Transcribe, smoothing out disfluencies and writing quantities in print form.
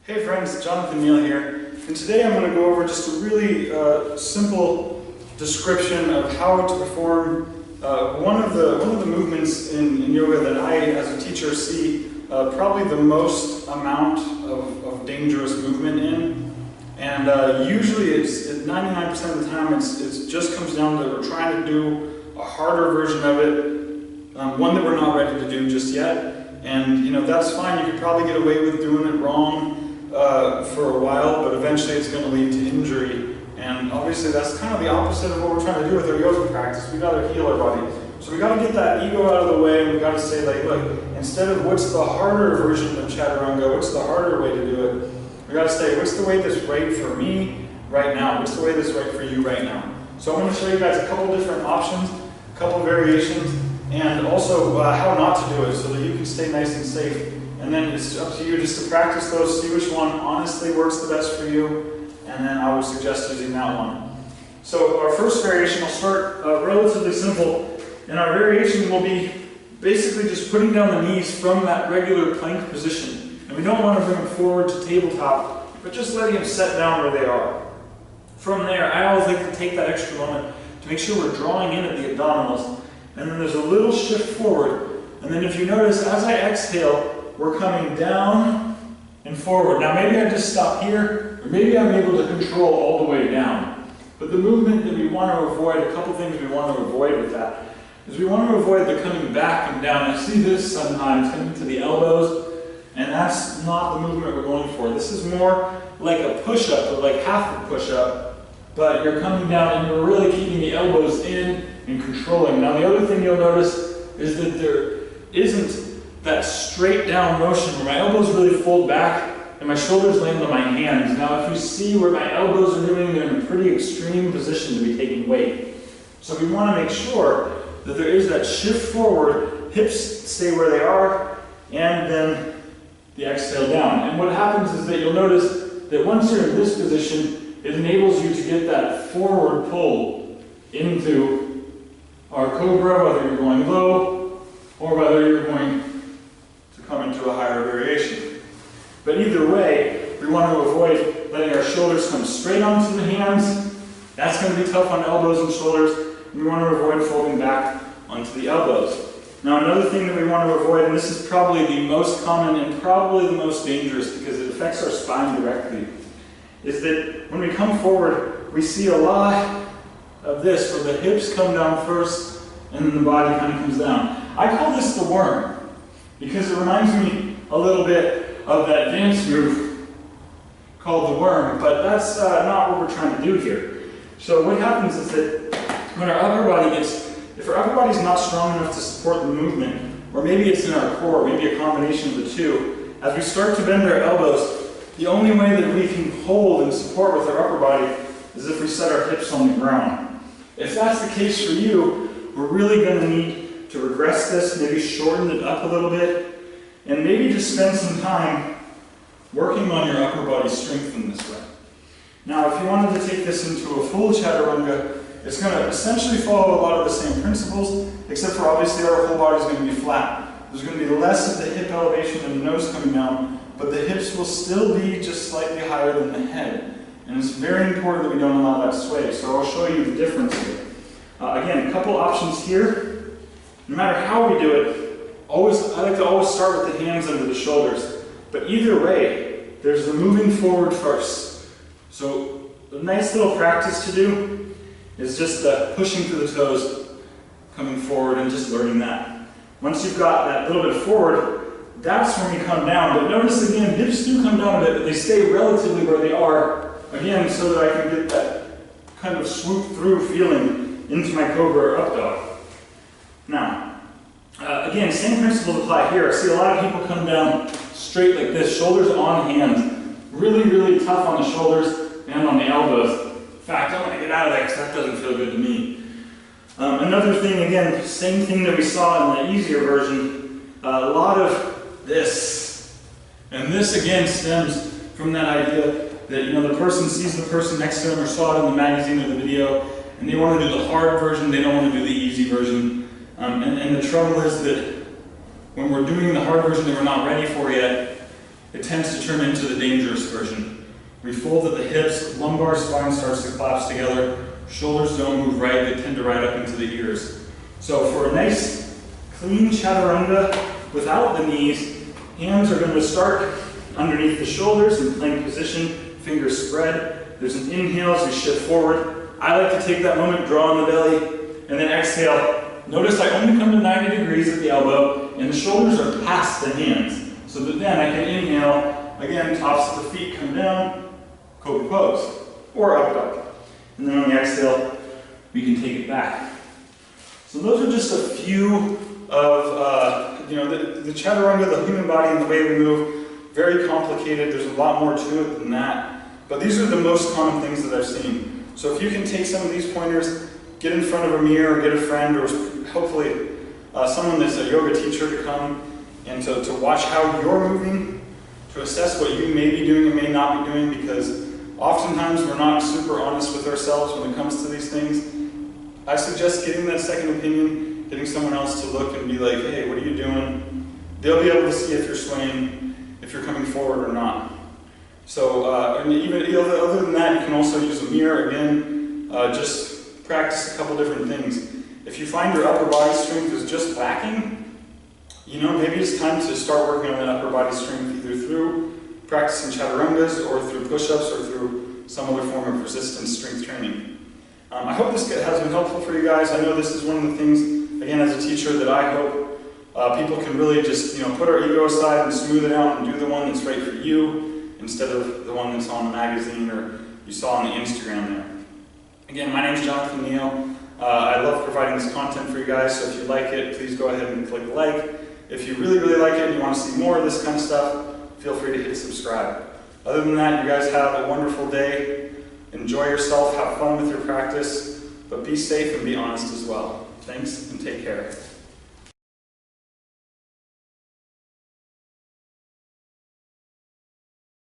Hey friends, Jonathan Neal here, and today I'm going to go over just a really simple description of how to perform one of the movements in yoga that I, as a teacher, see probably the most amount of dangerous movement in. And usually, it's 99% of the time, it just comes down to we're trying to do a harder version of it, one that we're not ready to do just yet. And you know, that's fine. You could probably get away with doing it wrong for a while, but eventually it's going to lead to injury. And obviously that's kind of the opposite of what we're trying to do with our yoga practice. We got to heal our body. So we got to get that ego out of the way, and we got to say, like, look, instead of what's the harder version of Chaturanga, what's the harder way to do it, we got to say, what's the way that's right for me right now? What's the way that's right for you right now? So I'm going to show you guys a couple different options, a couple variations, and also how not to do it so that you can stay nice and safe. And then it's up to you just to practice those, see which one honestly works the best for you, and then I would suggest using that one. So our first variation will start relatively simple, and our variation will be basically just putting down the knees from that regular plank position. And we don't want to bring them forward to tabletop, but just letting them set down where they are. From there, I always like to take that extra moment to make sure we're drawing in at the abdominals, and then there's a little shift forward. And then if you notice, as I exhale, we're coming down and forward. Now maybe I just stop here, or maybe I'm able to control all the way down. But the movement that we want to avoid, a couple things we want to avoid with that, is we want to avoid the coming back and down. I see this sometimes coming to the elbows, and that's not the movement we're going for. This is more like a push-up, or like half a push-up, but you're coming down and you're really keeping the elbows in and controlling. Now the other thing you'll notice is that there isn't that straight down motion where my elbows really fold back and my shoulders land on my hands. Now if you see where my elbows are doing, they're in a pretty extreme position to be taking weight. So we want to make sure that there is that shift forward, hips stay where they are, and then the exhale down. And what happens is that you'll notice that once you're in this position, it enables you to get that forward pull into our cobra, whether you're going low or whether you're going to come into a higher variation. But either way, we want to avoid letting our shoulders come straight onto the hands. That's going to be tough on elbows and shoulders. And we want to avoid folding back onto the elbows. Now another thing that we want to avoid, and this is probably the most common and probably the most dangerous because it affects our spine directly, is that when we come forward, we see a lot of this where the hips come down first and then the body kind of comes down. I call this the worm because it reminds me a little bit of that dance move called the worm, but that's not what we're trying to do here. So what happens is that when our upper body if our upper body's not strong enough to support the movement, or maybe it's in our core, maybe a combination of the two, as we start to bend our elbows, the only way that we can hold and support with our upper body is if we set our hips on the ground. If that's the case for you, we're really going to need to regress this, maybe shorten it up a little bit, and maybe just spend some time working on your upper body strength in this way. Now, if you wanted to take this into a full Chaturanga, it's going to essentially follow a lot of the same principles, except for obviously our whole body is going to be flat. There's going to be less of the hip elevation and the nose coming down, but the hips will still be just slightly higher than the head. And it's very important that we don't allow that sway, so I'll show you the difference here. Again, a couple options here. No matter how we do it, I like to always start with the hands under the shoulders. But either way, there's the moving forward first. So a nice little practice to do is just pushing through the toes, coming forward, and just learning that. Once you've got that little bit forward, that's when we come down. But notice again, hips do come down a bit, but they stay relatively where they are, again, so that I can get that kind of swoop through feeling into my cobra or up dog. Now, again, same principles apply here. I see a lot of people come down straight like this, shoulders on hands. Really, really tough on the shoulders and on the elbows. In fact, I want to get out of there because that doesn't feel good to me. Another thing, again, same thing that we saw in the easier version, a lot of this. And this again stems from that idea that, you know, the person sees the person next to them or saw it in the magazine or the video, and they want to do the hard version, they don't want to do the easy version. And the trouble is that when we're doing the hard version that we're not ready for yet, it tends to turn into the dangerous version. We fold at the hips, lumbar spine starts to collapse together, shoulders don't move right, they tend to ride up into the ears. So for a nice, clean chaturanga without the knees, hands are going to start underneath the shoulders in plank position, fingers spread. There's an inhale as we shift forward. I like to take that moment, draw on the belly, and then exhale. Notice I only come to 90 degrees at the elbow, and the shoulders are past the hands. So that then I can inhale, again, tops of the feet come down, cobra pose, or up dog. And then on the exhale, we can take it back. So those are just a few of, the chaturanga, the human body and the way we move. Very complicated, there's a lot more to it than that. But these are the most common things that I've seen. So if you can take some of these pointers, get in front of a mirror, get a friend, or hopefully someone that's a yoga teacher to come and to watch how you're moving, to assess what you may be doing and may not be doing, because oftentimes we're not super honest with ourselves when it comes to these things. I suggest getting that second opinion, getting someone else to look and be like, hey, what are you doing? They'll be able to see if you're swaying, if you're coming forward or not. So, and even other than that, you can also use a mirror again, just practice a couple different things. If you find your upper body strength is just lacking, maybe it's time to start working on that upper body strength either through practicing chaturangas or through push-ups or through some other form of resistance strength training. I hope this has been helpful for you guys. I know this is one of the things, again, as a teacher, that I hope people can really just, put our ego aside and smooth it out and do the one that's right for you instead of the one that's on the magazine or you saw on the Instagram there. Again, my name is Jonathan Neal. I love providing this content for you guys, so if you like it, please go ahead and click like. If you really, really like it and you want to see more of this kind of stuff, feel free to hit subscribe. Other than that, you guys have a wonderful day. Enjoy yourself, have fun with your practice, but be safe and be honest as well. Thanks, and take care.